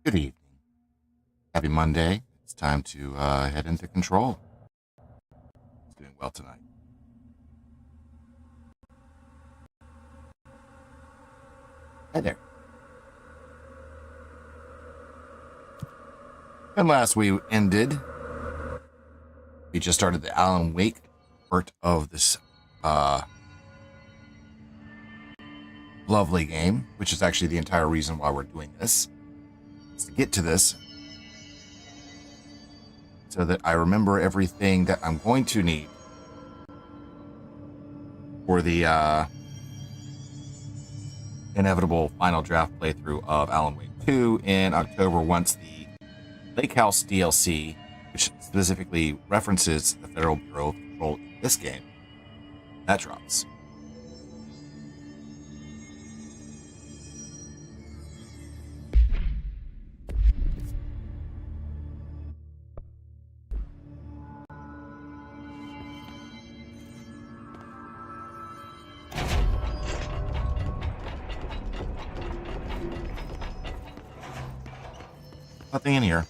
Good evening. Happy Monday. It's time to head into control. It's doing well tonight. Hi there. And last we ended, we just started the Alan Wake part of this lovely game, which is actually the entire reason why we're doing this. Is to get to this so that I remember everything that I'm going to need for the inevitable final draft playthrough of Alan Wake 2 in October, once the Lake House DLC, which specifically references the Federal Bureau of Control in this game, that drops. Nothing in here.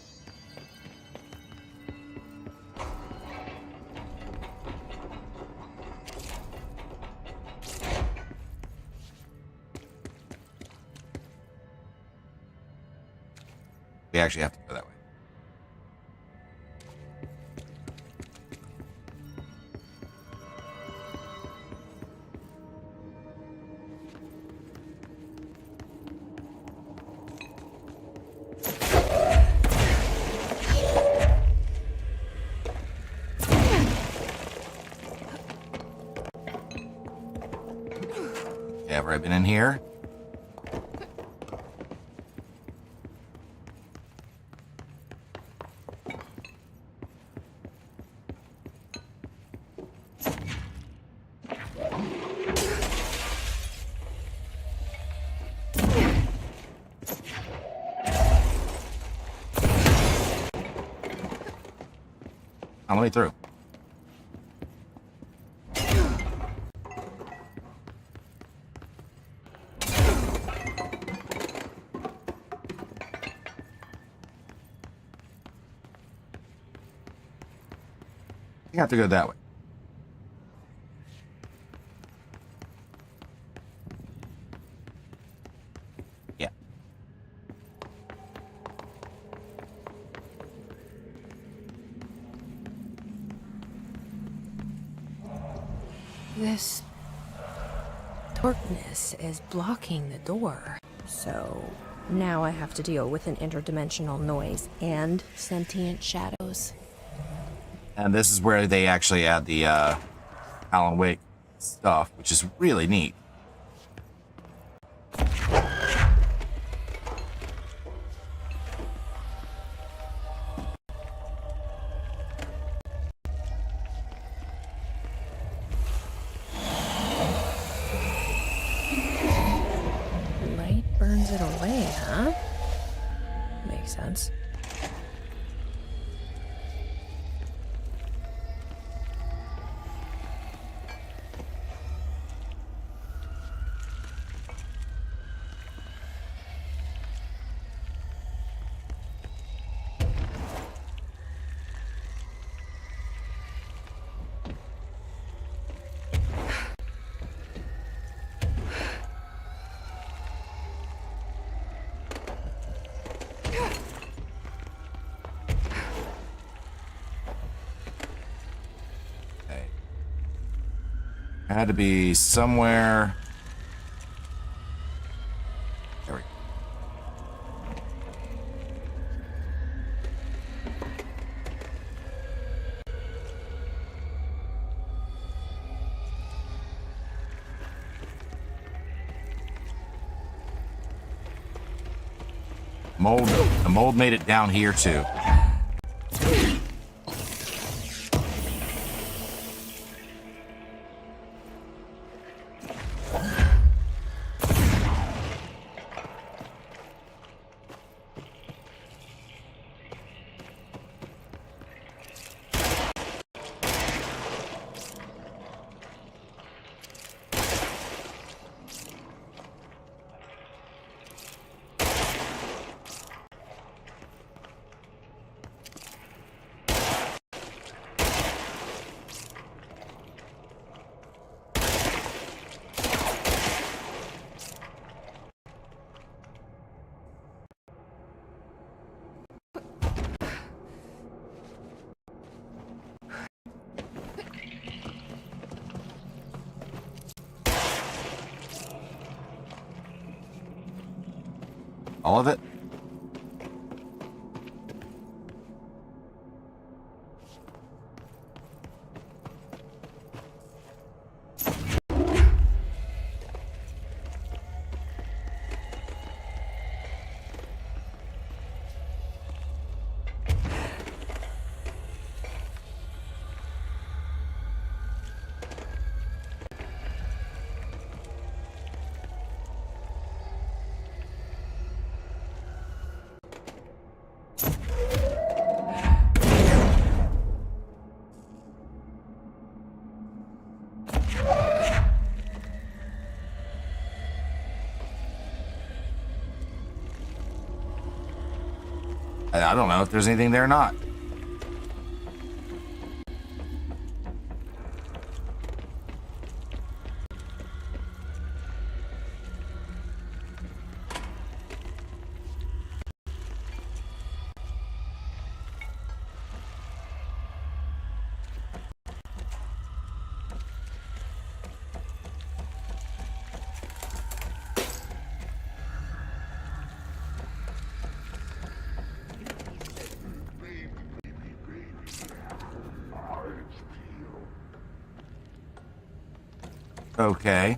We actually have to go that way. Have I been in here? How many through? You have to go that way. Yeah. This darkness is blocking the door. So now I have to deal with an interdimensional noise and sentient shadows. And this is where they actually add the Alan Wake stuff, which is really neat. Light burns it away, huh? Makes sense. Had to be somewhere. There we go. The mold made it down here too. All of it? I don't know if there's anything there or not. Okay.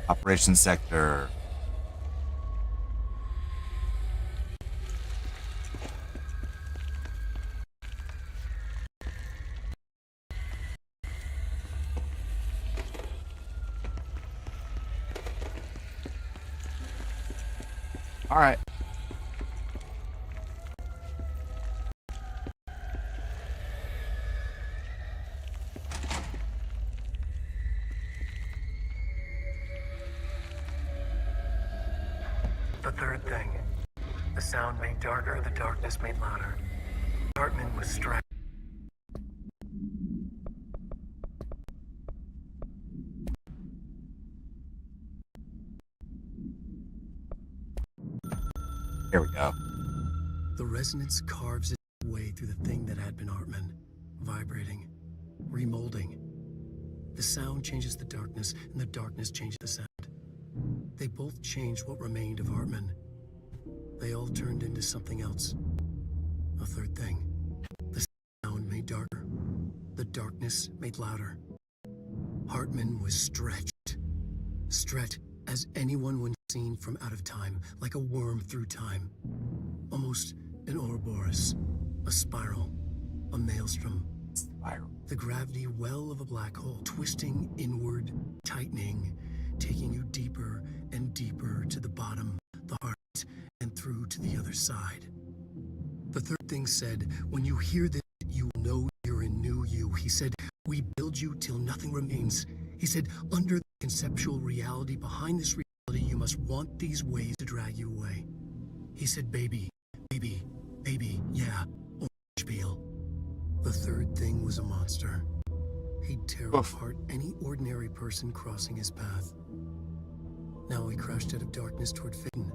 Operations sector. All right. The third thing. The sound made darker, the darkness made louder. Hartman was stretched. Here we go. The resonance carves its way through the thing that had been Hartman, vibrating, remolding. The sound changes the darkness, and the darkness changes the sound. They both changed what remained of Hartman. They all turned into something else. A third thing. The sound made darker. The darkness made louder. Hartman was stretched. Stretched as anyone when seen from out of time, like a worm through time. Almost an Ouroboros, a spiral, a maelstrom. Spiral. The gravity well of a black hole, twisting inward, tightening, taking you deeper and deeper to the bottom, the heart, and through to the other side. The third thing said, when you hear this, you know you're in new you. He said, we build you till nothing remains. He said, under the conceptual reality behind this reality, you must want these ways to drag you away. He said, baby, baby, baby, yeah, orange peel. The third thing was a monster. He'd tear apart any ordinary person crossing his path. Now he crashed out of darkness toward Faden.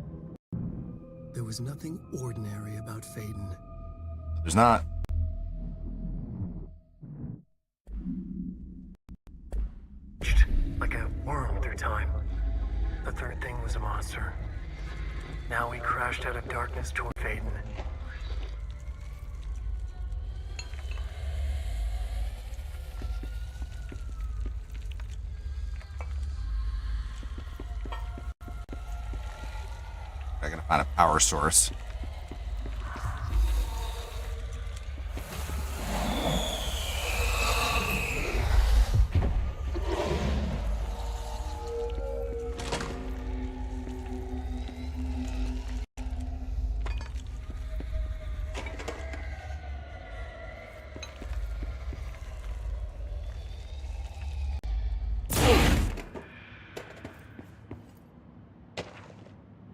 There was nothing ordinary about Faden. There's not. Like a worm through time. The third thing was a monster. Now he crashed out of darkness toward Faden. I gotta find a power source.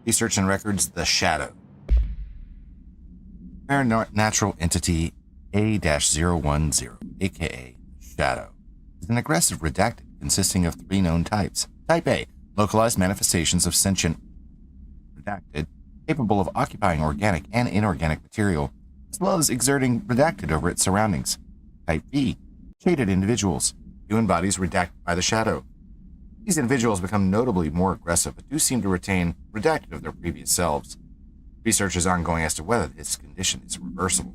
Research and records, The Shadow. Paranatural entity A-010, aka Shadow, is an aggressive redacted consisting of 3 known types. Type A, localized manifestations of sentient redacted, capable of occupying organic and inorganic material, as well as exerting redacted over its surroundings. Type B, shaded individuals, human bodies redacted by the Shadow. These individuals become notably more aggressive, but do seem to retain redacted of their previous selves. Research is ongoing as to whether this condition is reversible.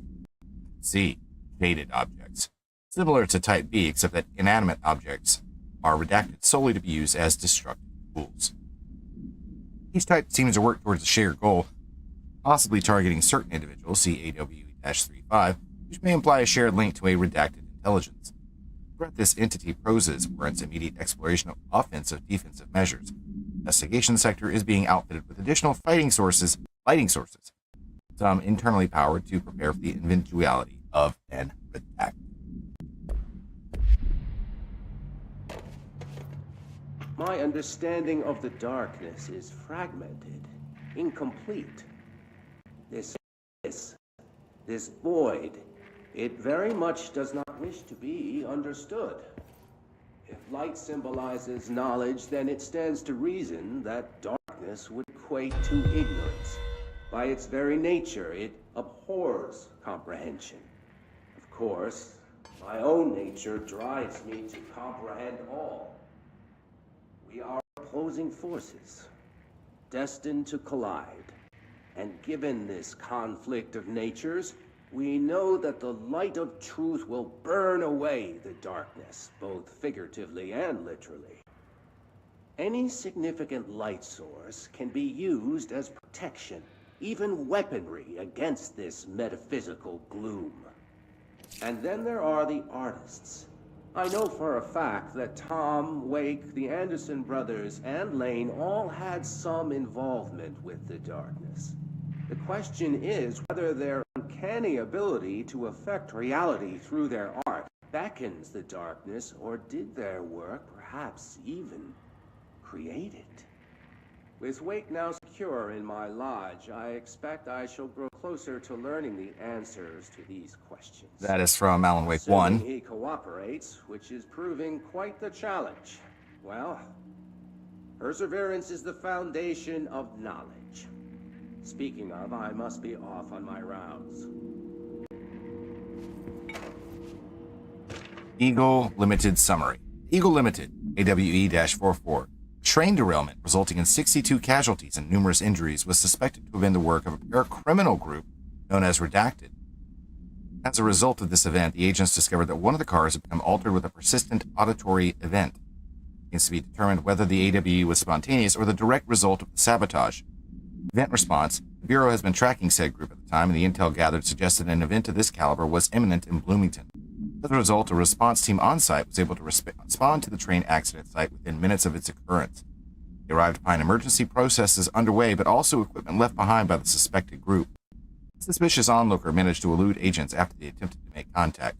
C, shaded objects. Similar to Type B, except that inanimate objects are redacted solely to be used as destructive tools. Each type seems to work towards a shared goal, possibly targeting certain individuals, see AWE-35, which may imply a shared link to a redacted intelligence. The threat this entity poses warrants immediate exploration of offensive-defensive measures. The investigation sector is being outfitted with additional lighting sources, some internally powered to prepare for the eventuality of an attack. My understanding of the darkness is fragmented, incomplete. This void, it very much does not wish to be understood. If light symbolizes knowledge, then it stands to reason that darkness would equate to ignorance. By its very nature, it abhors comprehension. Of course, my own nature drives me to comprehend all. We are opposing forces, destined to collide. And given this conflict of natures, we know that the light of truth will burn away the darkness, both figuratively and literally. Any significant light source can be used as protection, even weaponry against this metaphysical gloom. And then there are the artists. I know for a fact that Tom, Wake, the Anderson brothers, and Lane all had some involvement with the darkness. The question is whether their uncanny ability to affect reality through their art beckons the darkness, or did their work perhaps even create it? With Wake now secure in my lodge, I expect I shall grow closer to learning the answers to these questions. That is from Alan Wake Assuming 1. he cooperates, which is proving quite the challenge. Well, perseverance is the foundation of knowledge. Speaking of, I must be off on my rounds. Eagle Limited Summary. Eagle Limited, AWE-44. Train derailment resulting in 62 casualties and numerous injuries was suspected to have been the work of a paracriminal group known as Redacted. As a result of this event, the agents discovered that one of the cars had become altered with a persistent auditory event. It needs to be determined whether the AWE was spontaneous or the direct result of the sabotage. Event response. The Bureau has been tracking said group at the time, and the intel gathered suggested an event of this caliber was imminent in Bloomington. As a result, a response team on site was able to respond to the train accident site within minutes of its occurrence. They arrived to find emergency processes underway, but also equipment left behind by the suspected group. The suspicious onlooker managed to elude agents after they attempted to make contact.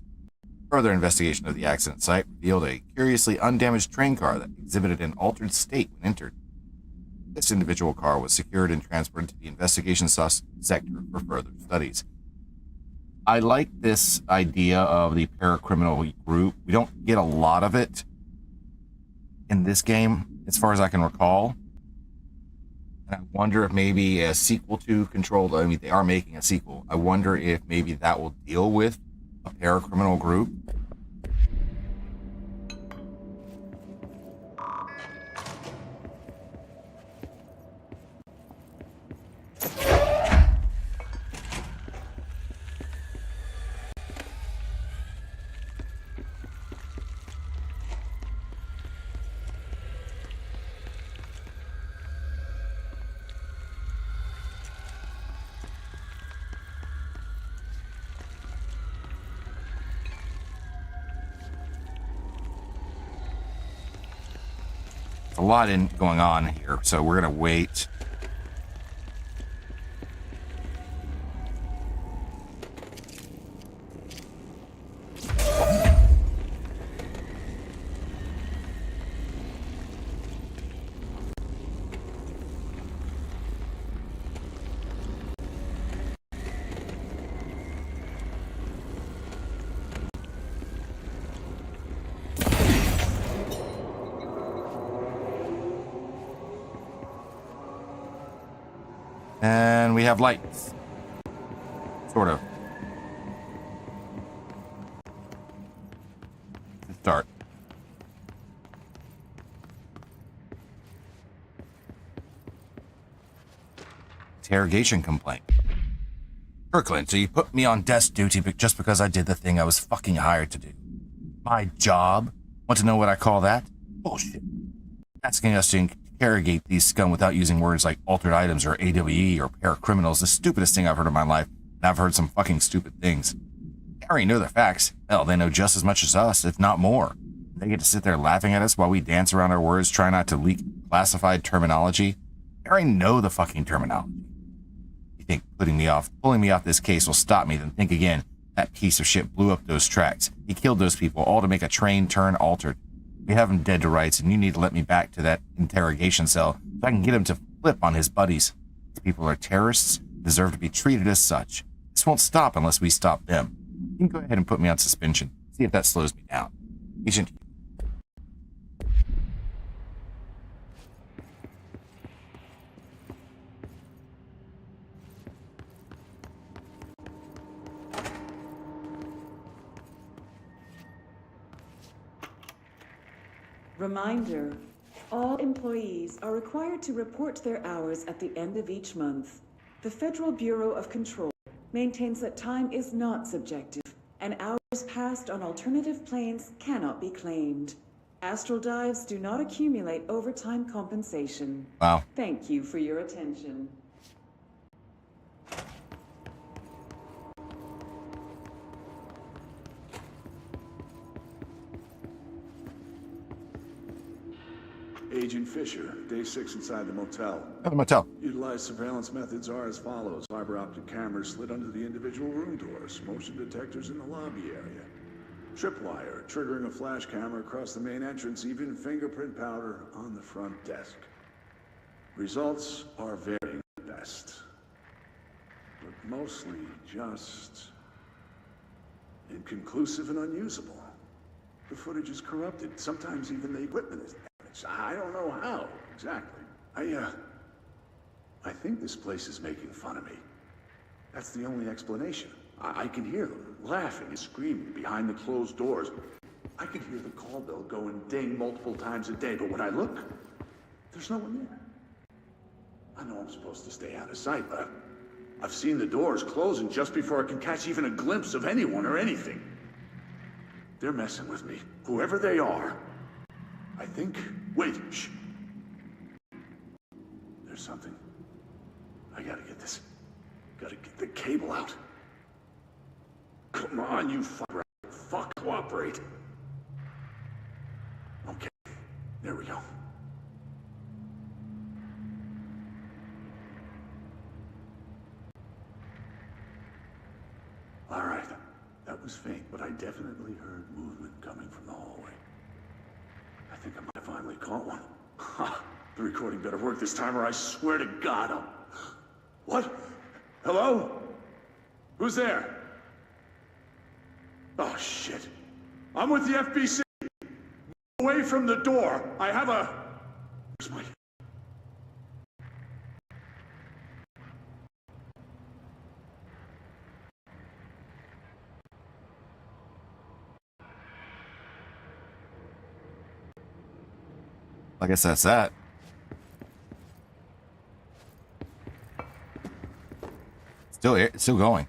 Further investigation of the accident site revealed a curiously undamaged train car that exhibited an altered state when entered. This individual car was secured and transported to the investigation sector for further studies. I like this idea of the paracriminal group. We don't get a lot of it in this game, as far as I can recall. And I wonder if maybe a sequel to Control, I mean, they are making a sequel. I wonder if maybe that will deal with a paracriminal group. A lot going on here, so we're going to wait. And we have lights. Sort of. Let's start. Interrogation complaint. Kirkland, so you put me on desk duty just because I did the thing I was fucking hired to do. My job? Want to know what I call that? Bullshit. Asking us to interrogate these scum without using words like altered items or AWE or paracriminals, the stupidest thing I've heard in my life, and I've heard some fucking stupid things. They already know the facts. Hell, they know just as much as us, if not more. They get to sit there laughing at us while we dance around our words, try not to leak classified terminology. They already know the fucking terminology. You think pulling me off this case will stop me, then think again. That piece of shit blew up those tracks. He killed those people, all to make a train turn altered. We have him dead to rights, and you need to let me back to that interrogation cell so I can get him to flip on his buddies. These people are terrorists, deserve to be treated as such. This won't stop unless we stop them. You can go ahead and put me on suspension. See if that slows me down. Agent. Reminder, all employees are required to report their hours at the end of each month. The Federal Bureau of Control maintains that time is not subjective, and hours passed on alternative planes cannot be claimed. Astral dives do not accumulate overtime compensation. Wow. Thank you for your attention. Agent Fisher, day 6 inside the motel. At the motel. Utilized surveillance methods are as follows. Fiber optic cameras slid under the individual room doors, motion detectors in the lobby area, tripwire triggering a flash camera across the main entrance, even fingerprint powder on the front desk. Results are varying at best, but mostly just inconclusive and unusable. The footage is corrupted. Sometimes even the equipment is damaged. I don't know how, exactly. I think this place is making fun of me. That's the only explanation. I can hear them laughing and screaming behind the closed doors. I can hear the call bell go and ding multiple times a day, but when I look, there's no one there. I know I'm supposed to stay out of sight, but I've seen the doors closing just before I can catch even a glimpse of anyone or anything. They're messing with me, whoever they are. I think... Wait, shh. There's something. I gotta get this. Gotta get the cable out. Come on, you fuck, cooperate. Okay, there we go. All right, that was faint, but I definitely heard movement coming from the hallway. I think I might have finally caught one. Ha! The recording better work this time, or I swear to God I'll... What? Hello? Who's there? Oh, shit. I'm with the FBC. Away from the door. I have a... Where's my... I guess that's that. Still here, it's still going.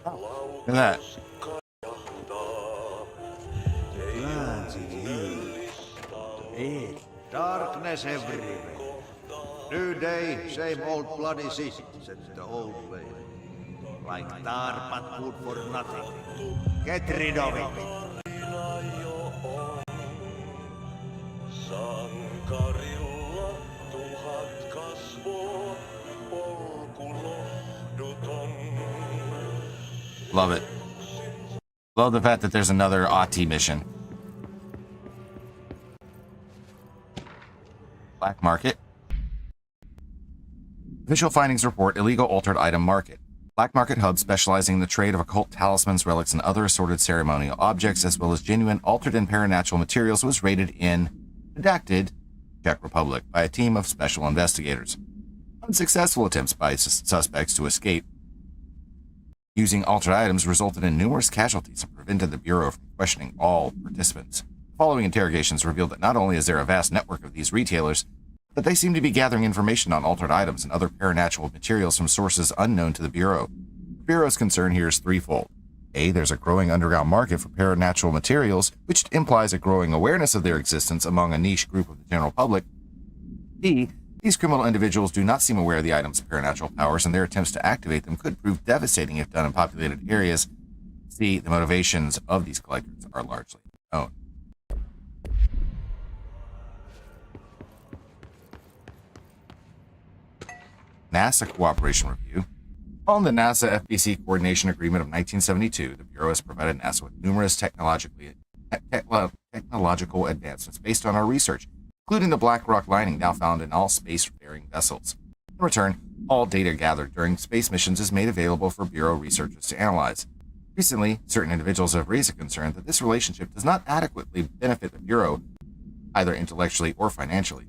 Oh, look at that. Darkness everywhere. New day, same old bloody city, said the old lady. Like tar but good for nothing. Get rid of it. Love it. Love the fact that there's another Ahti mission. Black market. Official findings report illegal altered item market. Black market hub specializing in the trade of occult talismans, relics, and other assorted ceremonial objects, as well as genuine altered and paranatural materials, was raided in redacted Czech Republic by a team of special investigators. Unsuccessful attempts by suspects to escape using altered items resulted in numerous casualties and prevented the Bureau from questioning all participants. The following interrogations revealed that not only is there a vast network of these retailers, but they seem to be gathering information on altered items and other paranatural materials from sources unknown to the Bureau. The Bureau's concern here is threefold. A, there's a growing underground market for paranatural materials, which implies a growing awareness of their existence among a niche group of the general public. B, these criminal individuals do not seem aware of the item's paranatural powers, and their attempts to activate them could prove devastating if done in populated areas. C, the motivations of these collectors are largely unknown. NASA Cooperation Review. Following the NASA-FBC Coordination Agreement of 1972, the Bureau has provided NASA with numerous technological advancements based on our research, including the black rock lining now found in all space-faring vessels. In return, all data gathered during space missions is made available for Bureau researchers to analyze. Recently, certain individuals have raised a concern that this relationship does not adequately benefit the Bureau, either intellectually or financially.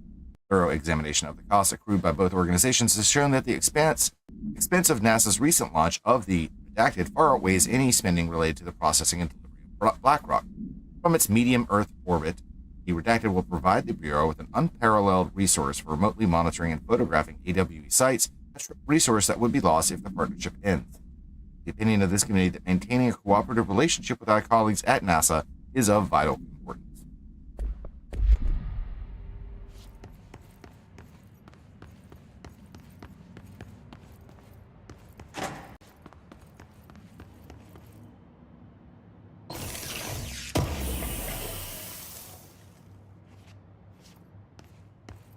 Thorough examination of the costs accrued by both organizations has shown that the expense of NASA's recent launch of the redacted far outweighs any spending related to the processing and delivery of black rock. From its medium Earth orbit, the redacted will provide the Bureau with an unparalleled resource for remotely monitoring and photographing AWE sites, a resource that would be lost if the partnership ends. The opinion of this committee that maintaining a cooperative relationship with our colleagues at NASA is of vital importance.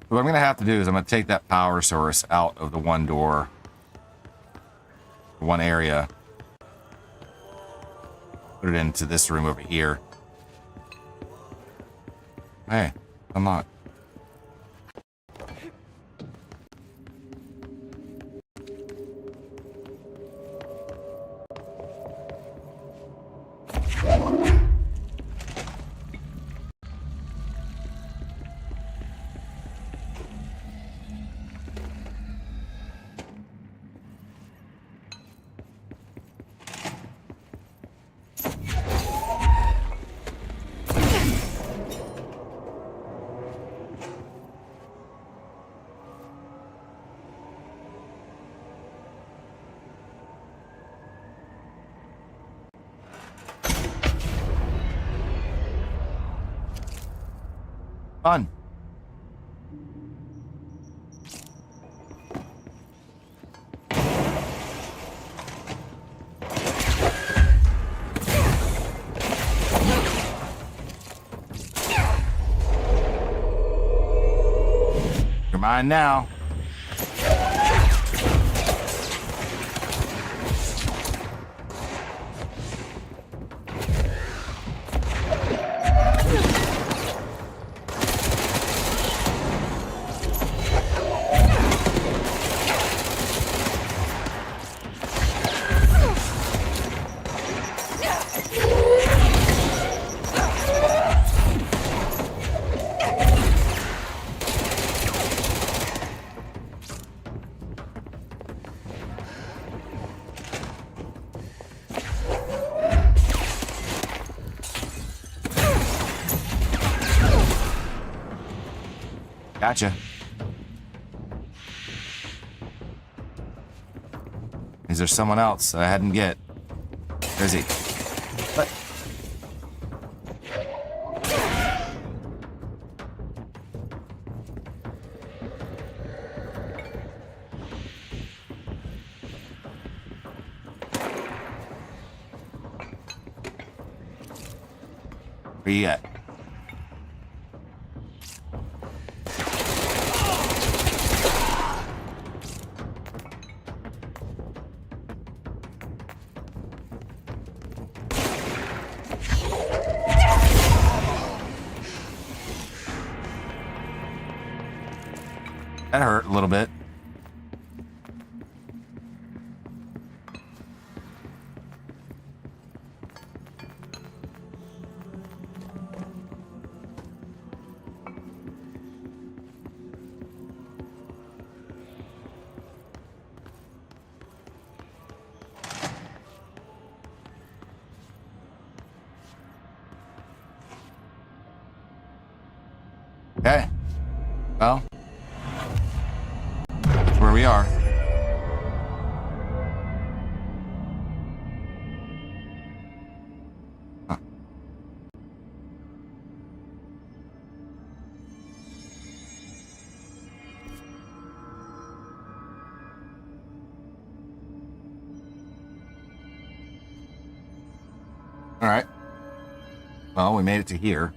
What I'm going to have to do is I'm going to take that power source out of the one door, one area, put it into this room over here. Hey, unlock. Fun. You're mine now. Gotcha. Is there someone else that I hadn't get? Where is he? What? Where you at? That hurt a little bit. Okay. Well, that's where we are. Huh. All right. Well, we made it to here.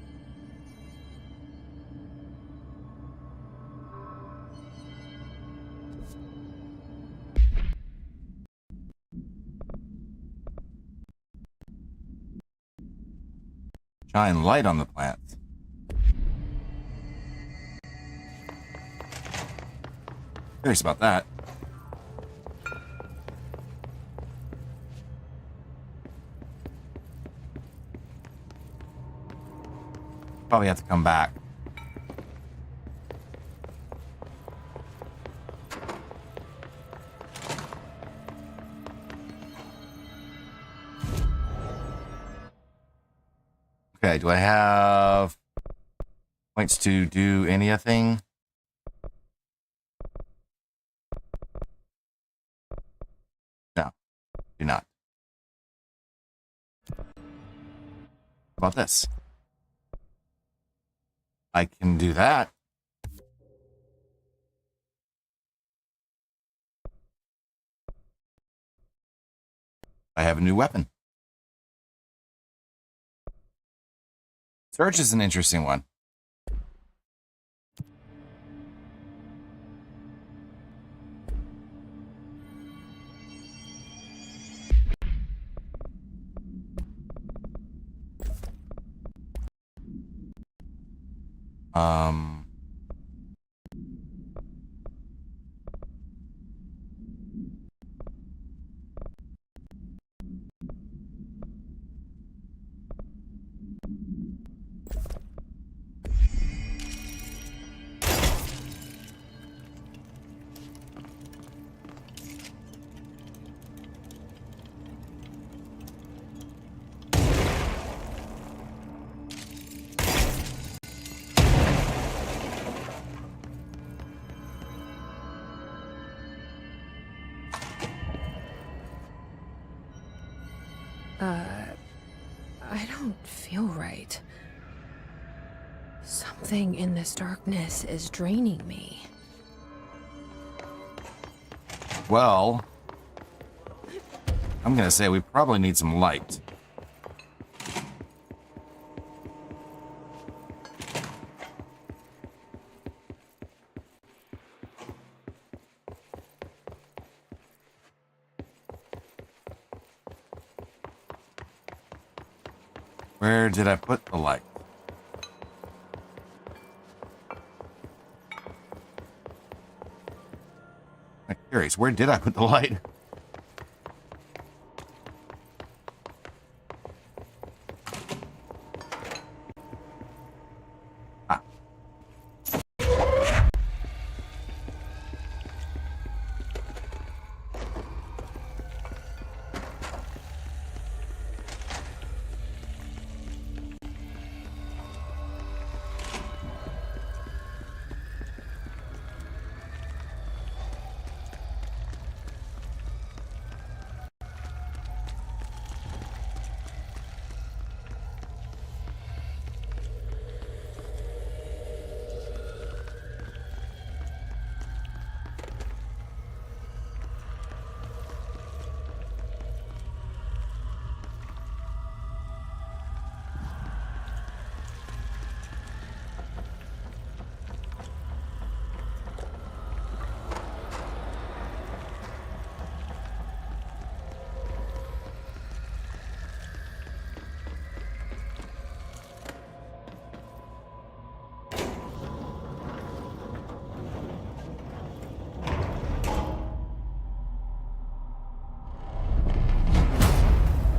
Shine light on the plants. Curious about that. Probably have to come back. Okay, do I have points to do anything? No, do not. How about this? I can do that. I have a new weapon. Search is an interesting one. I don't feel right. Something in this darkness is draining me. Well, I'm gonna say we probably need some light. Where did I put the light? I'm curious, where did I put the light? Ah.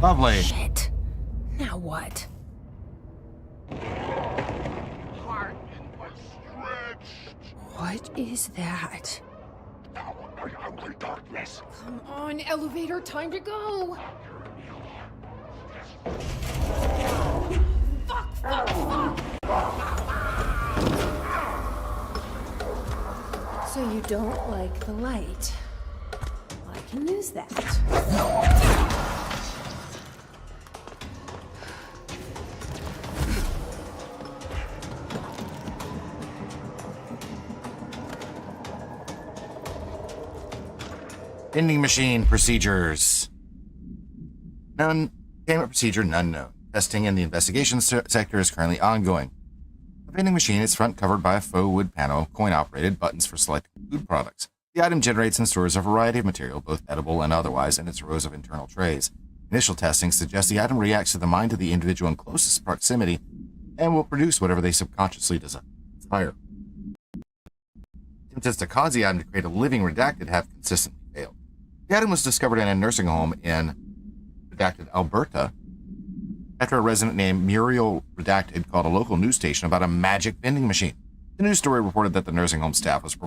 Lovely. Shit. Now what? What is that? Come on, elevator, time to go! So you don't like the light? I can use that. Vending machine procedures. None. Payment procedure, none known. Testing in the investigation sector is currently ongoing. The vending machine is front covered by a faux wood panel, coin-operated buttons for selecting food products. The item generates and stores a variety of material, both edible and otherwise, in its rows of internal trays. Initial testing suggests the item reacts to the mind of the individual in closest proximity and will produce whatever they subconsciously desire. Attempts to cause the item to create a living redacted have consistently failed. The item was discovered in a nursing home in redacted Alberta after a resident named Muriel Redacted called a local news station about a magic vending machine. The news story reported that the nursing home staff was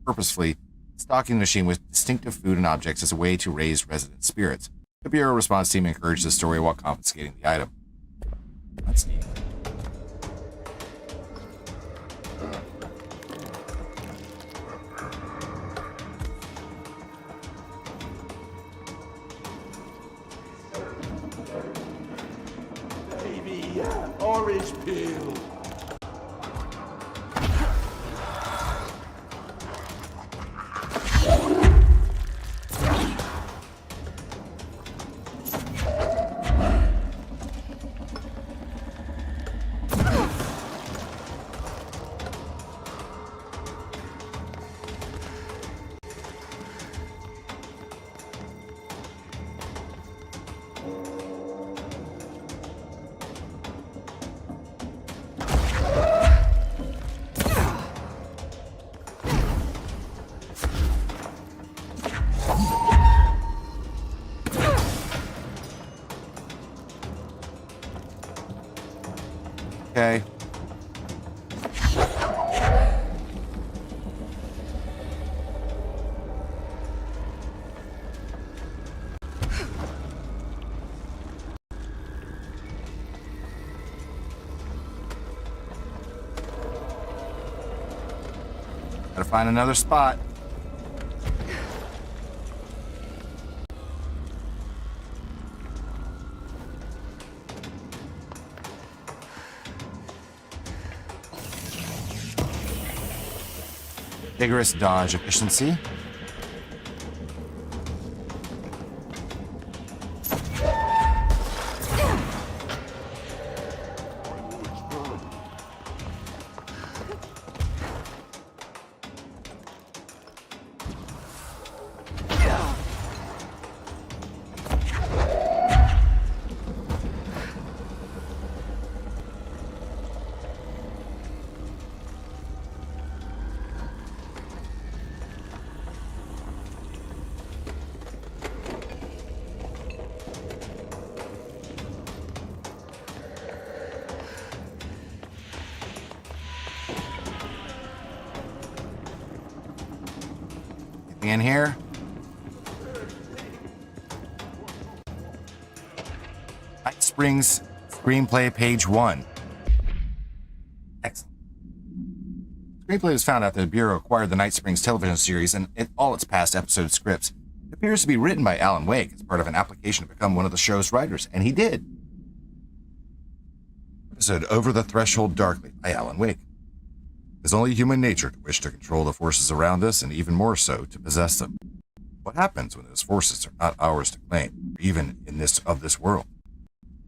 purposefully stocking the machine with distinctive food and objects as a way to raise resident spirits. The Bureau response team encouraged the story while confiscating the item. That's neat. Baby, orange peel. Okay. Gotta find another spot. Vigorous dodge efficiency. In here. Night Springs screenplay, page 1. Excellent. Screenplay was found after the Bureau acquired the Night Springs television series and all its past episode scripts. It appears to be written by Alan Wake as part of an application to become one of the show's writers, and he did. Episode Over the Threshold Darkly by Alan Wake. It's only human nature to wish to control the forces around us, and even more so to possess them. What happens when those forces are not ours to claim, or even in this world?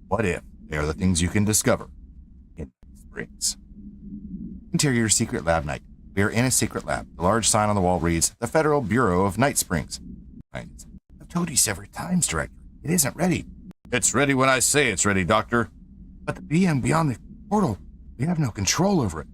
What if they are the things you can discover in Springs? Interior Secret Lab Night. We are in a secret lab. The large sign on the wall reads, The Federal Bureau of Night Springs. I've told you several times, Director. It isn't ready. It's ready when I say it's ready, Doctor. But the BM beyond the portal, we have no control over it.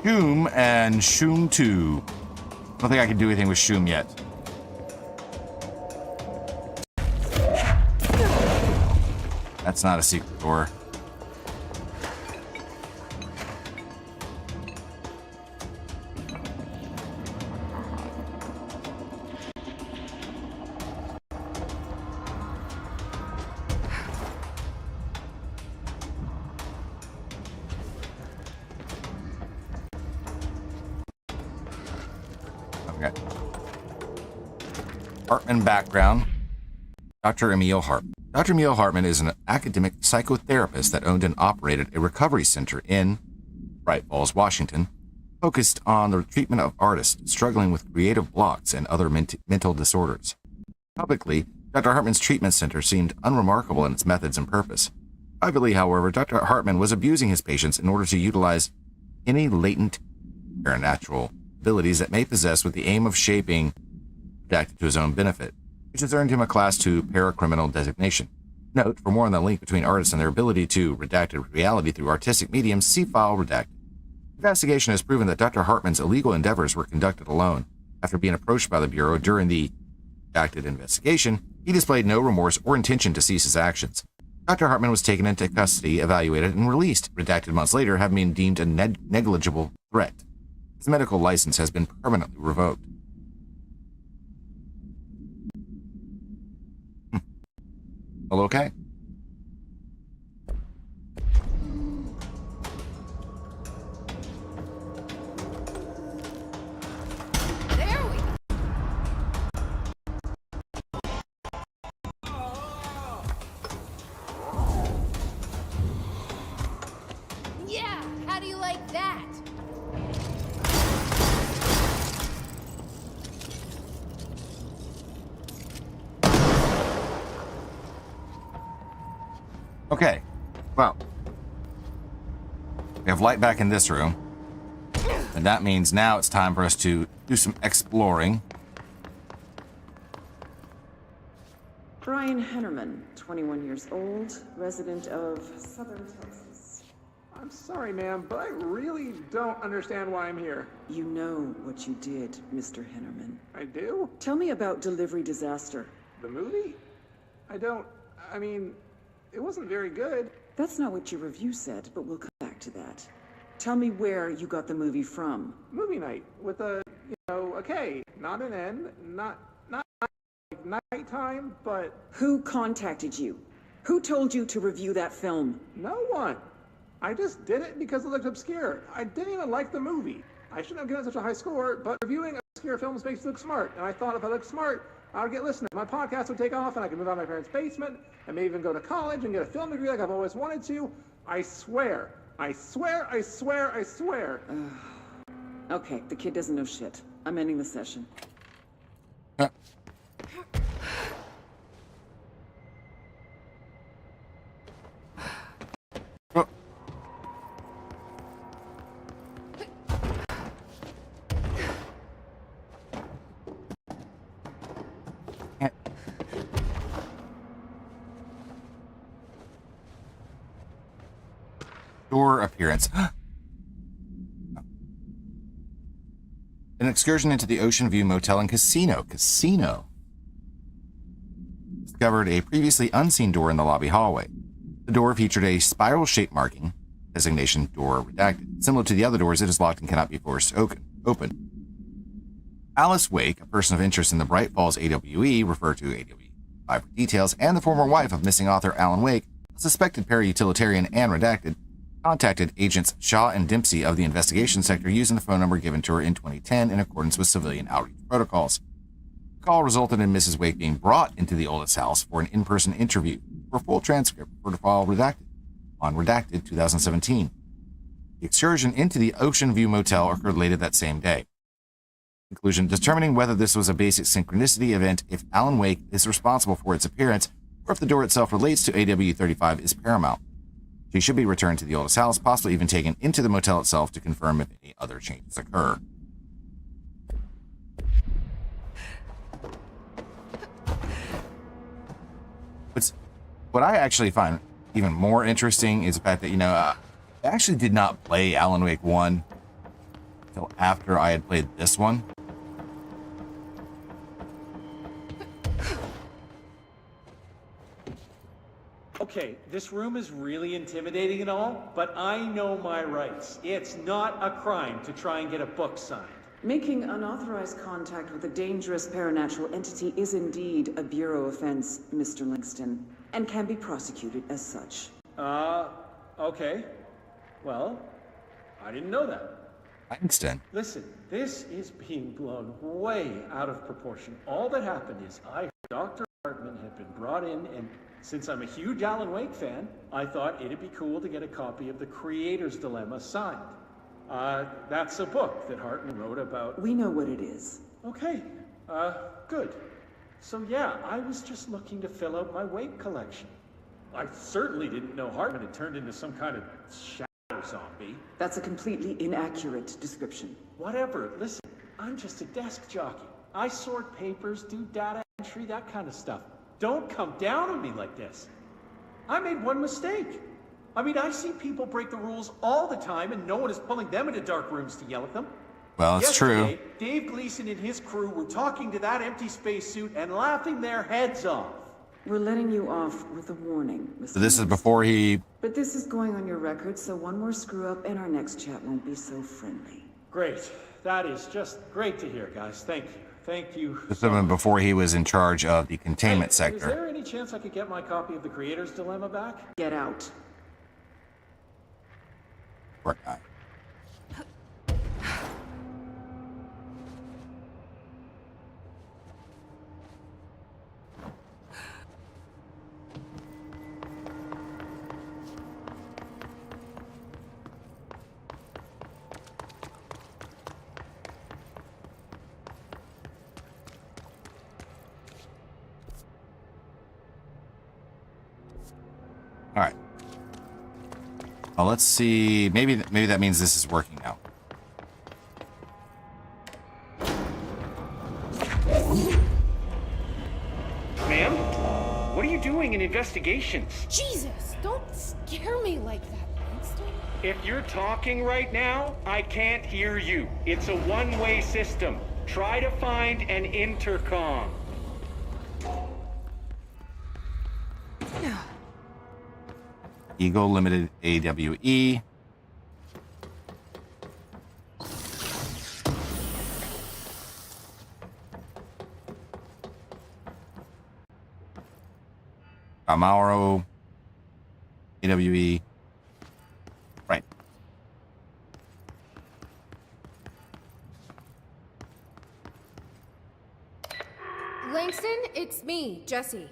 Shoom and Shoom 2. I don't think I can do anything with Shoom yet. That's not a secret door. Okay. Hartman background. Dr. Emil Hartman. Dr. Emil Hartman is an academic psychotherapist that owned and operated a recovery center in Bright Falls, Washington, focused on the treatment of artists struggling with creative blocks and other mental disorders. Publicly, Dr. Hartman's treatment center seemed unremarkable in its methods and purpose. Privately, however, Dr. Hartman was abusing his patients in order to utilize any latent paranatural abilities that may possess with the aim of shaping adapted to his own benefit, which has earned him a Class 2 paracriminal designation. Note, for more on the link between artists and their ability to redacted reality through artistic mediums, see file redacted. Investigation has proven that Dr. Hartman's illegal endeavors were conducted alone. After being approached by the Bureau during the redacted investigation, he displayed no remorse or intention to cease his actions. Dr. Hartman was taken into custody, evaluated, and released, redacted months later, having been deemed a negligible threat. His medical license has been permanently revoked. Well, okay. There we go. Yeah, how do you like that? Okay, well, we have light back in this room, and that means now it's time for us to do some exploring. Brian Hennerman, 21 years old, resident of Southern Texas. I'm sorry, ma'am, but I really don't understand why I'm here. You know what you did, Mr. Hennerman. I do? Tell me about Delivery Disaster. The movie? I mean, it wasn't very good. That's not what your review said, but we'll come back to that. Tell me where you got the movie from. Movie night with a K, not an N, not like nighttime, but Who contacted you? Who told you to review that film? no one. I just did it because it looked obscure. I didn't even like the movie. I shouldn't have given it such a high score, but reviewing obscure films makes you look smart, and I thought if I looked smart, I would get listeners. My podcast would take off, and I could move out of my parents' basement, and maybe even go to college and get a film degree like I've always wanted to. I swear. I swear, I swear, I swear. Okay, the kid doesn't know shit. I'm ending the session. Door appearance. An excursion into the Ocean View Motel and Casino. Discovered a previously unseen door in the lobby hallway. The door featured a spiral-shaped marking, designation door redacted. Similar to the other doors, it is locked and cannot be forced open. Alice Wake, a person of interest in the Bright Falls AWE, referred to AWE for details, and the former wife of missing author Alan Wake, a suspected para-utilitarian and redacted, contacted agents Shaw and Dempsey of the investigation sector using the phone number given to her in 2010 in accordance with civilian outreach protocols. The call resulted in Mrs. Wake being brought into the oldest house for an in-person interview for a full transcript for the file redacted on Redacted 2017. The excursion into the Ocean View Motel occurred later that same day. Conclusion: determining whether this was a basic synchronicity event, if Alan Wake is responsible for its appearance, or if the door itself relates to AW35 is paramount. She should be returned to the oldest house, possibly even taken into the motel itself to confirm if any other changes occur. What I actually find even more interesting is the fact that, I actually did not play Alan Wake 1. until after I had played this one. Okay, this room is really intimidating and all, but I know my rights. It's not a crime to try and get a book signed. Making unauthorized contact with a dangerous paranatural entity is indeed a Bureau offense, Mr. Langston, and can be prosecuted as such. Okay. Well, I didn't know that. Langston. Listen, this is being blown way out of proportion. All that happened is I heard Dr. Hartman had been brought in, and since I'm a huge Alan Wake fan, I thought it'd be cool to get a copy of The Creator's Dilemma signed. That's a book that Hartman wrote about... We know what it is. Okay, good. So yeah, I was just looking to fill out my Wake collection. I certainly didn't know Hartman had turned into some kind of shadow zombie. That's a completely inaccurate description. Whatever, listen, I'm just a desk jockey. I sort papers, do data entry, that kind of stuff. Don't come down on me like this. I made one mistake. I mean, I see people break the rules all the time and no one is pulling them into dark rooms to yell at them. Well, it's true. Dave Gleason and his crew were talking to that empty spacesuit and laughing their heads off. We're letting you off with a warning, Mr. So this is before he... But this is going on your record, so one more screw-up and our next chat won't be so friendly. Great. That is just great to hear, guys. Thank you. Thank you. This was before he was in charge of the containment Is sector. there any chance I could get my copy of The Creator's Dilemma back? Get out. Poor guy. All right. Well, let's see. Maybe that means this is working now. Ma'am? What are you doing in investigations? Jesus, don't scare me like that, Langston. If you're talking right now, I can't hear you. It's a one-way system. Try to find an intercom. Eagle Limited AWE. Amaro AWE. Right. Langston, it's me, Jesse.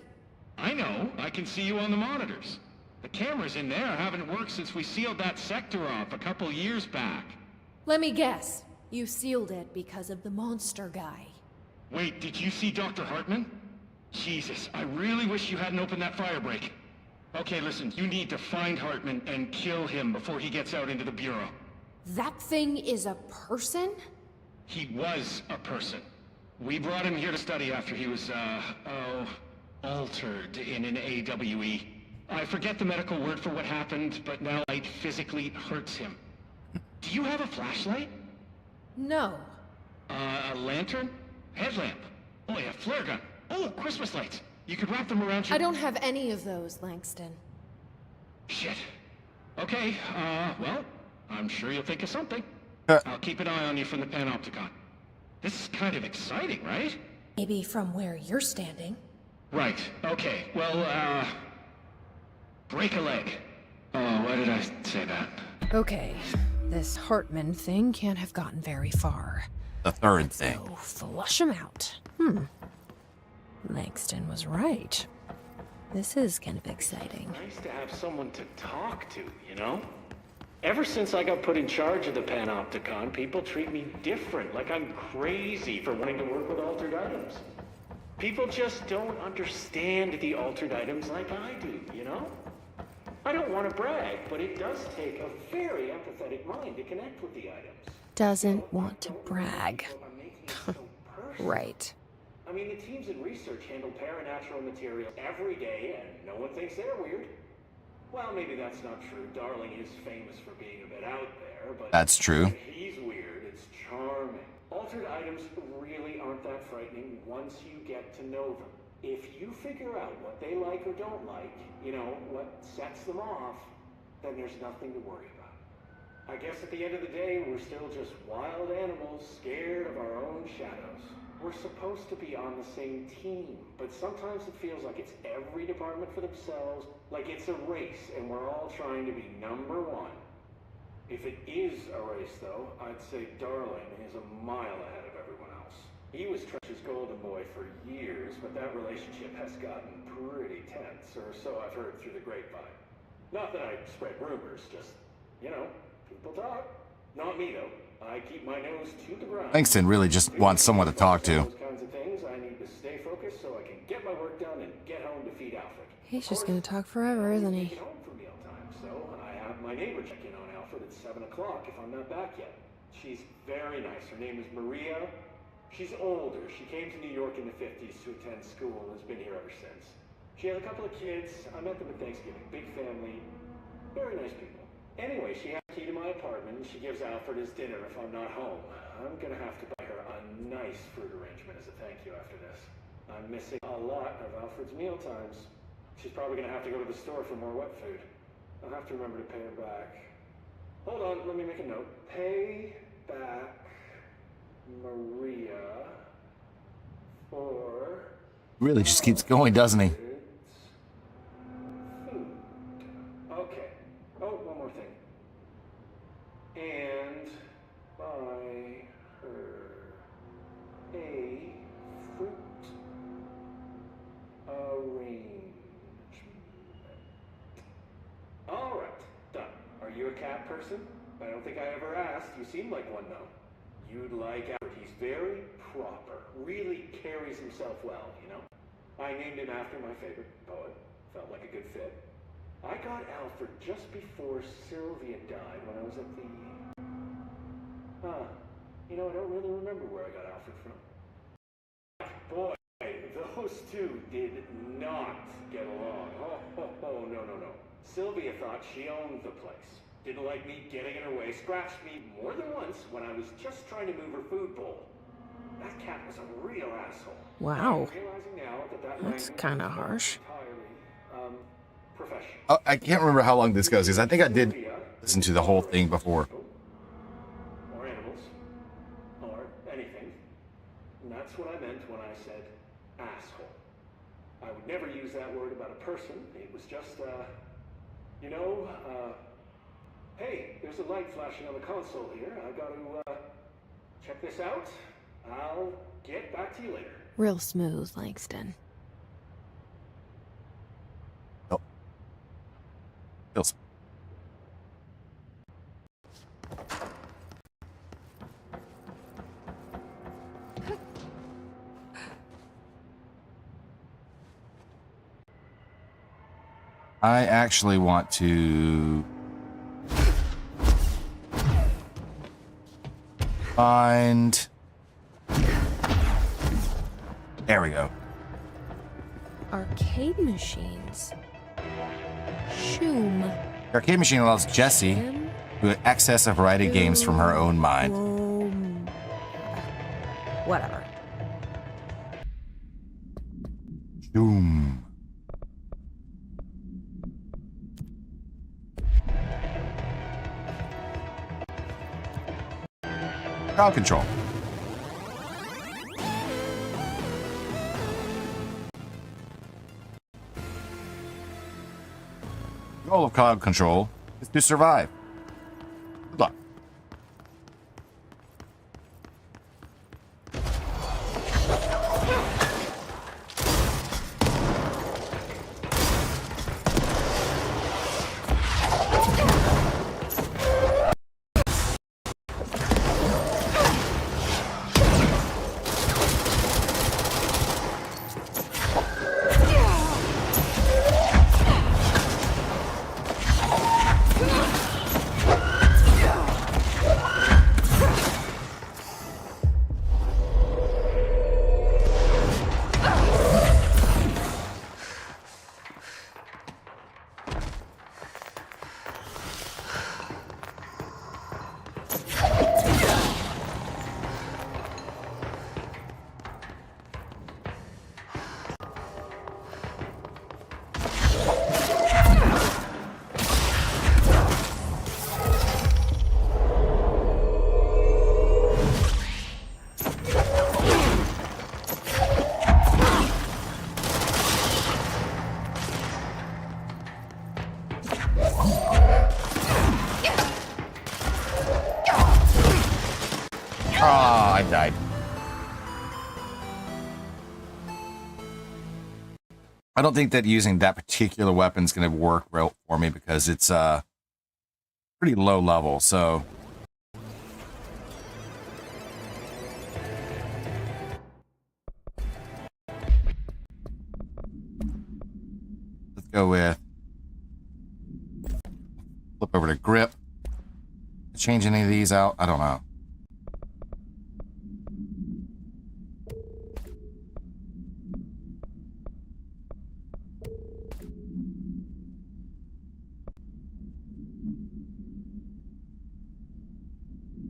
I know. I can see you on the monitors. The cameras in there haven't worked since we sealed that sector off a couple years back. Let me guess. You sealed it because of the monster guy. Wait, did you see Dr. Hartman? Jesus, I really wish you hadn't opened that fire break. Okay, listen, you need to find Hartman and kill him before he gets out into the Bureau. That thing is a person? He was a person. We brought him here to study after he was, altered in an AWE. I forget the medical word for what happened, but now light physically hurts him. Do you have a flashlight? No. A lantern? Headlamp? Oh yeah, flare gun. Oh, Christmas lights. You could wrap them around your... I don't have any of those, Langston. Shit. Okay, well, I'm sure you'll think of something. I'll keep an eye on you from the Panopticon. This is kind of exciting, right? Maybe from where you're standing. Right, okay. Well, break a leg. Oh, why did I say that? Okay, this Hartman thing can't have gotten very far. The third thing. So flush him out. Langston was right. This is kind of exciting. Nice to have someone to talk to, you know? Ever since I got put in charge of the Panopticon, people treat me different, like I'm crazy for wanting to work with altered items. People just don't understand the altered items like I do, you know? I don't want to brag, but it does take a very empathetic mind to connect with the items. Doesn't want to brag. Right. I mean, the teams in research handle paranatural material every day, and no one thinks they're weird. Well, maybe that's not true. Darling is famous for being a bit out there, but... That's true. If he's weird, it's know them. If you figure out what they like or don't like, you know, what sets them off, then there's nothing to worry about. I guess at the end of the day, we're still just wild animals scared of our own shadows. We're supposed to be on the same team, but sometimes it feels like it's every department for themselves, like it's a race and we're all trying to be number one. If it is a race, though, I'd say Darling is a mile ahead of everyone else. He was Trish's golden boy for years, but that relationship has gotten pretty tense, or so I've heard through the grapevine. Not that I spread rumors, just, you know, people talk. Not me, though. I keep my nose to the ground. Langston really just wants someone to talk to. Those kinds of things, I need to stay focused so I can get my work done and get home to feed Alfred. He's just gonna talk forever, isn't he? Home for mealtime, so I have my neighbor check in on Alfred at 7 o'clock if I'm not back yet. She's very nice. Her name is Maria. She's older. She came to New York in the 50s to attend school and has been here ever since. She has a couple of kids. I met them at Thanksgiving. Big family. Very nice people. Anyway, she has a key to my apartment and she gives Alfred his dinner if I'm not home. I'm gonna have to buy her a nice fruit arrangement as a thank you after this. I'm missing a lot of Alfred's meal times. She's probably gonna have to go to the store for more wet food. I'll have to remember to pay her back. Hold on, let me make a note. Pay back Maria for... Really just keeps going, doesn't he? Food. Okay. Oh, one more thing. And buy her a fruit arrangement. All right, done. Are you a cat person? I don't think I ever asked. You seem like one, though. You'd like Alfred. He's very proper. Really carries himself well, you know? I named him after my favorite poet. Felt like a good fit. I got Alfred just before Sylvia died when I was at the... You know, I don't really remember where I got Alfred from. Boy, those two did not get along. Oh, no. Sylvia thought she owned the place. Didn't like me getting in her way. Scratched me more than once when I was just trying to move her food bowl. That cat was a real asshole. Wow. Realizing now that That's kind of harsh. entirely, professional. Oh, I can't remember how long this goes because I think I did listen to the whole thing before. Or animals. Or anything. And that's what I meant when I said asshole. I would never use that word about a person. It was just, you know, hey, there's a light flashing on the console here. I got to, check this out. I'll get back to you later. Real smooth, Langston. Oh. Feels. I actually want to find... There we go. Arcade machines. Shoom. The arcade machine allows Jessie to access a variety of games from her own mind. Whatever. Doom. Crowd control. The goal of crowd control is to survive. Good luck. I died. I don't think that using that particular weapon is going to work well for me because it's pretty low level, so... Let's go with... Flip over to grip. Change any of these out? I don't know.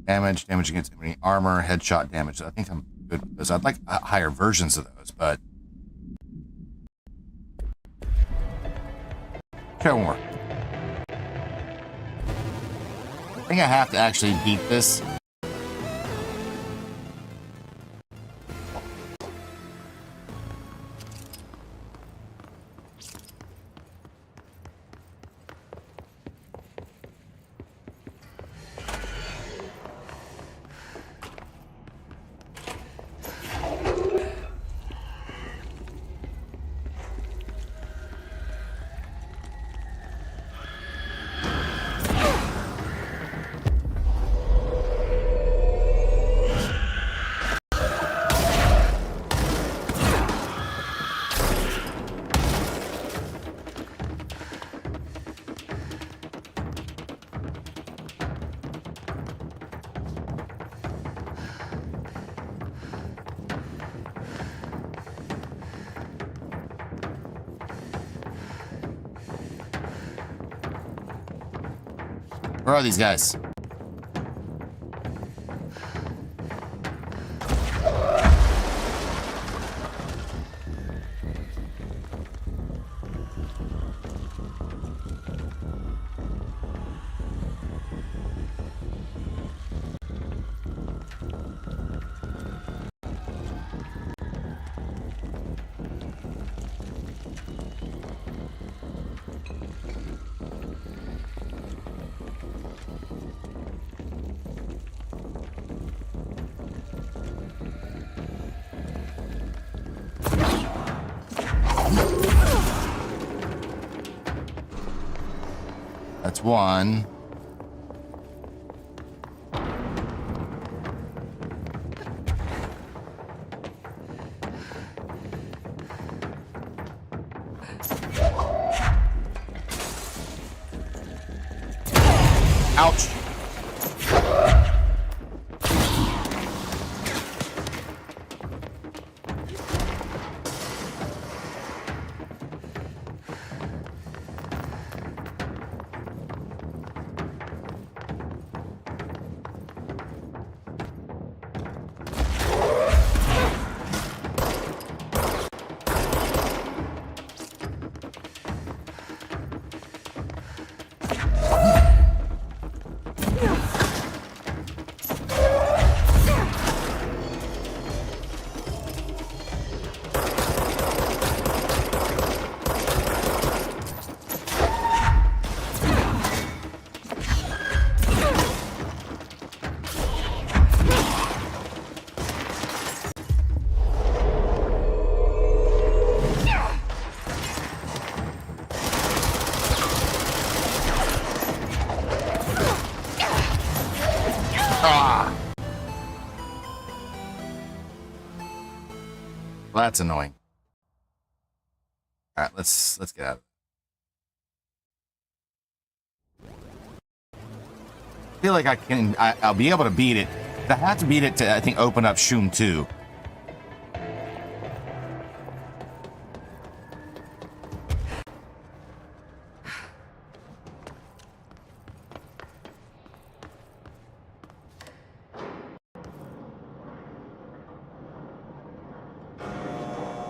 Damage against enemy armor, headshot damage. I think I'm good with those. I'd like higher versions of those, but... Try one more. I think I have to actually beat this. Where are these guys? That's one. Ouch. Well, that's annoying. All right, let's get out of it. I feel like I'll be able to beat it. I have to beat it to, I think, open up Shroom 2.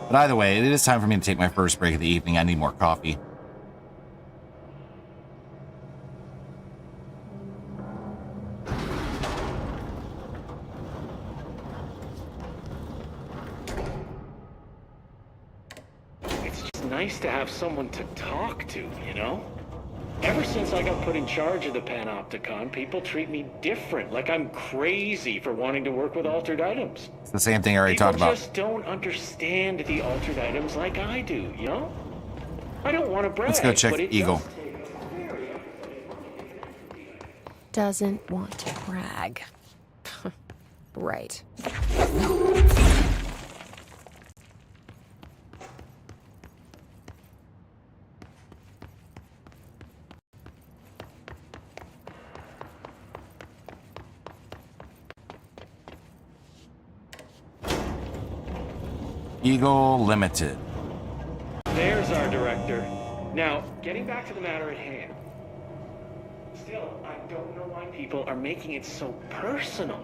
But either way, it is time for me to take my first break of the evening. I need more coffee. It's just nice to have someone to talk to, you know? Ever since I got put in charge of the Panopticon, people treat me different, like I'm crazy for wanting to work with altered items. It's the same thing I already talked People about. just don't understand the altered items like I do, you know? I don't want to brag, Let's go check but it Eagle. does take a very Doesn't want to brag. Right. Eagle Limited. There's our director. Now, getting back to the matter at hand. Still, I don't know why people are making it so personal.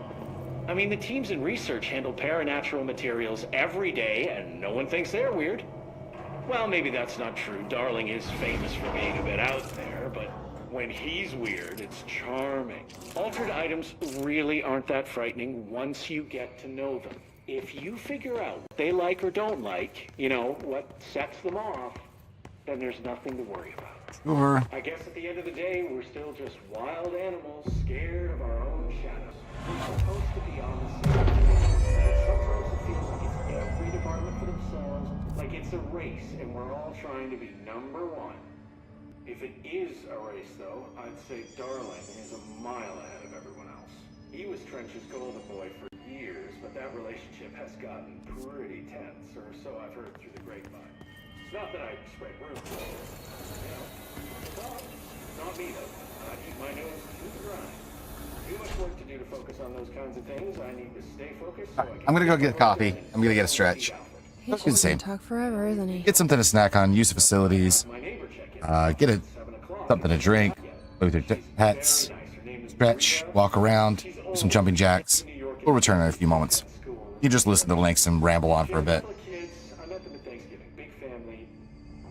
I mean, the teams in research handle paranatural materials every day, and no one thinks they're weird. Well, maybe that's not true. Darling is famous for being a bit out there, but when he's weird, it's charming. Altered items really aren't that frightening once you get to know them. If you figure out what they like or don't like, you know, what sets them off, then there's nothing to worry about. Sure. I guess at the end of the day, we're still just wild animals scared of our own shadows. We're supposed to be on the same team, but sometimes it feels like it's every department for themselves, like it's a race, and we're all trying to be number one. If it is a race, though, I'd say Darling is a mile ahead of everyone else. He was Trench's golden boy for years, but that relationship has gotten pretty tense, or so I've heard through the grapevine. Not that I spread rumors, you know. But not me, though. I keep my nose to the grind. Too much work to do to focus on those kinds of things. I need to stay focused. So I'm gonna go get a coffee. I'm gonna get a stretch. He's It's the just same. gonna talk forever, isn't he? Get something to snack on, use the facilities, get something to drink, play with your pets, stretch, walk around, do some jumping jacks. We'll return in a few moments. You just listen to Lynx and ramble on for a bit. I met them at Thanksgiving. Big family.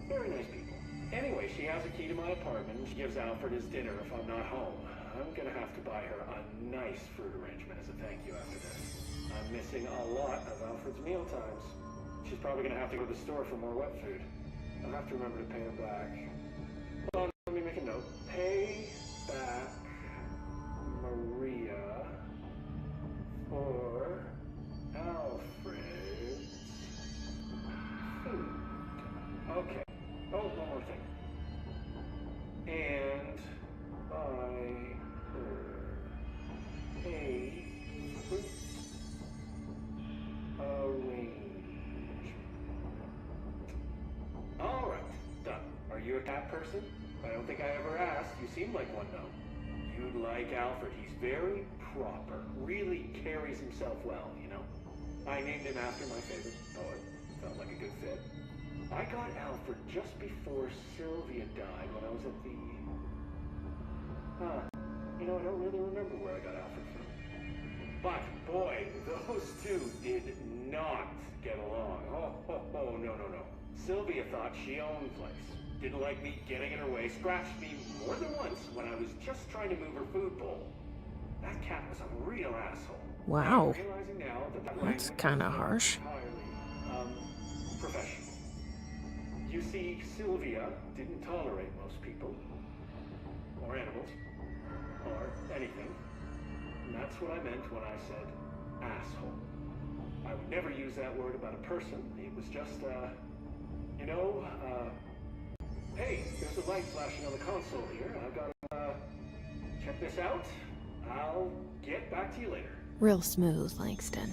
Very nice people. Anyway, she has a key to my apartment. She gives Alfred his dinner if I'm not home. I'm gonna have to buy her a nice fruit arrangement as a thank you after this. I'm missing a lot of Alfred's meal times. She's probably gonna have to go to the store for more wet food. I'll have to remember to pay her back. Hold on, let me make a note. Pay back Maria for Alfred's food. Okay. Oh, one more thing. And buy her a fruit arrangement. All right, done. Are you a cat person? I don't think I ever asked. You seem like one, though. You'd like Alfred. He's very proper. Really carries himself well, you know? I named him after my favorite poet. Felt like a good fit. I got Alfred just before Sylvia died when I was at the... You know, I don't really remember where I got Alfred from. But, boy, those two did not get along. Oh, no. Sylvia thought she owned the place. Didn't like me getting in her way. Scratched me more than once when I was just trying to move her food bowl. That cat was a real asshole. Wow. I'm realizing now that That's kind of harsh. entirely, professional. You see, Sylvia didn't tolerate most people, or animals, or anything. And that's what I meant when I said asshole. I would never use that word about a person. It was just, hey, there's a light flashing on the console here. I've got to, check this out. I'll get back to you later. Real smooth, Langston.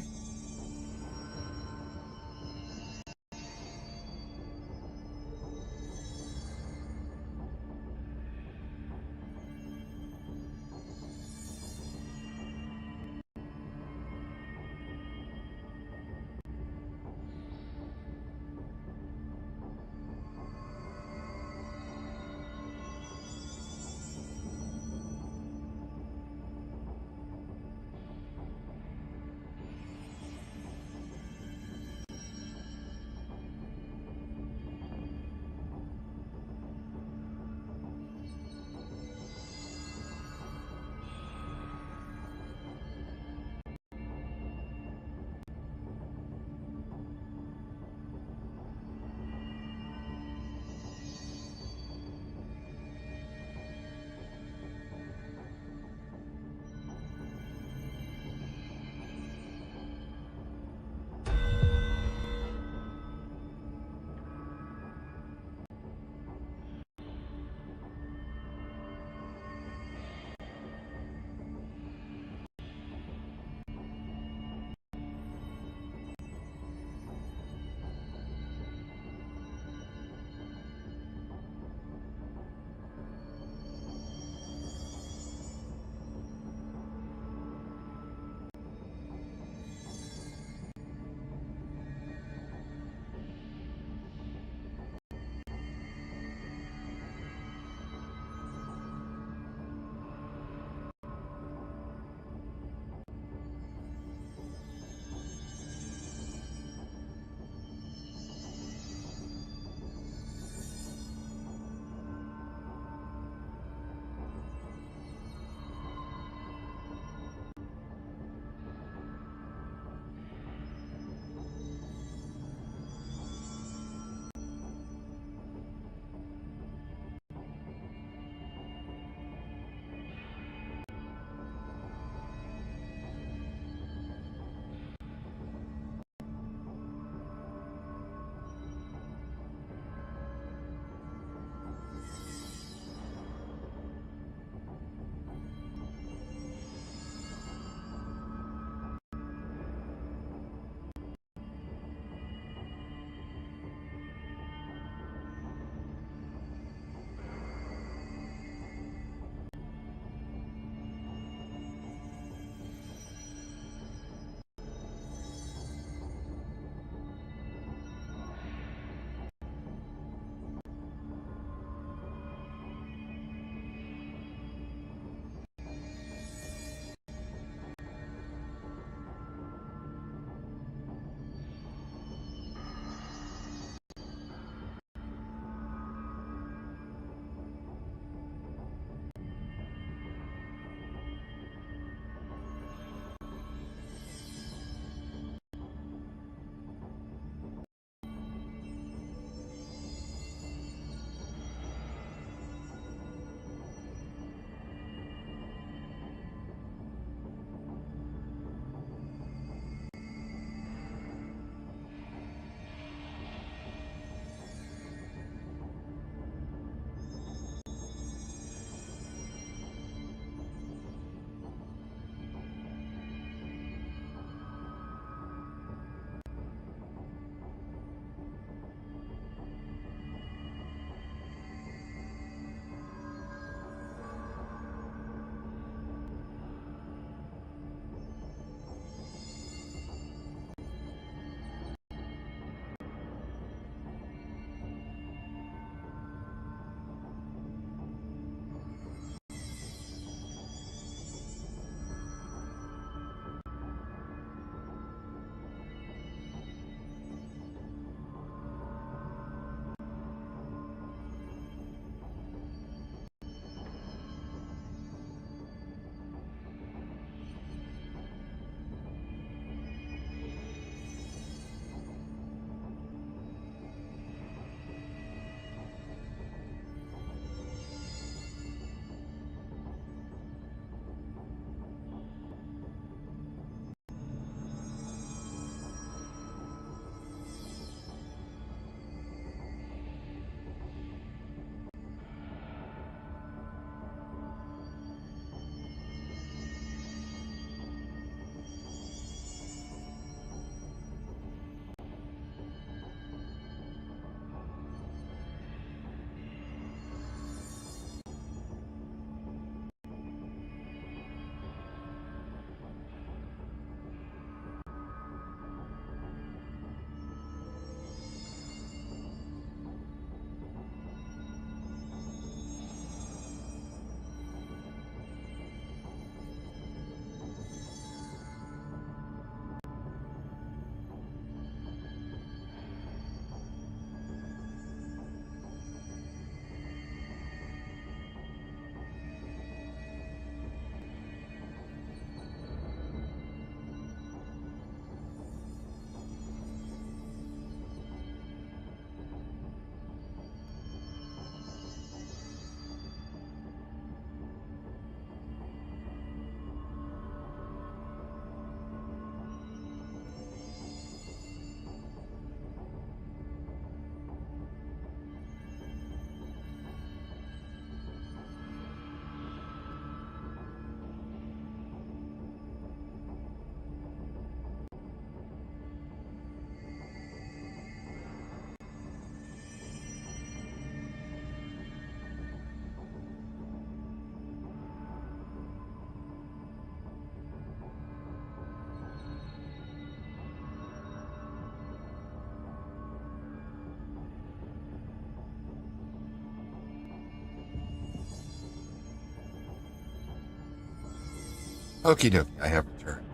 Okie dokie, I have returned.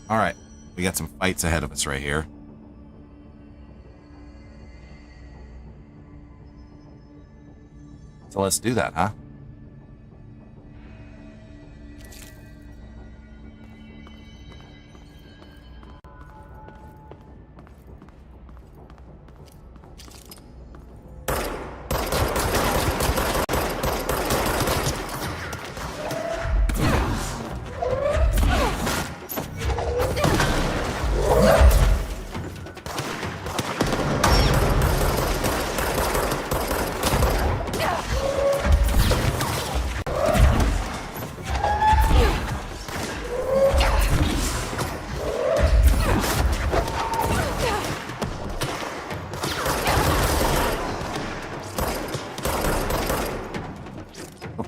Alright, we got some fights ahead of us right here. So let's do that, huh?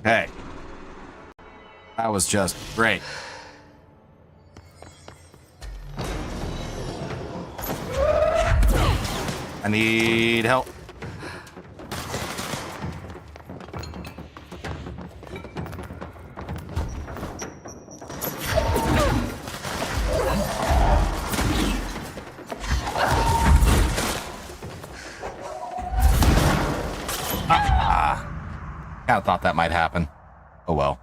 Okay. That was just great. I need help. Kind of thought that might happen. Oh well.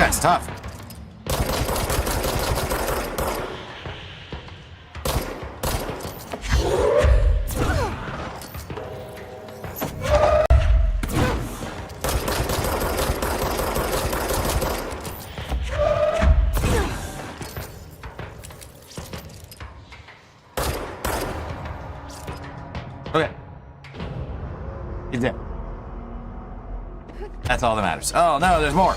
That's tough. Okay. He's dead. That's all that matters. Oh no, there's more.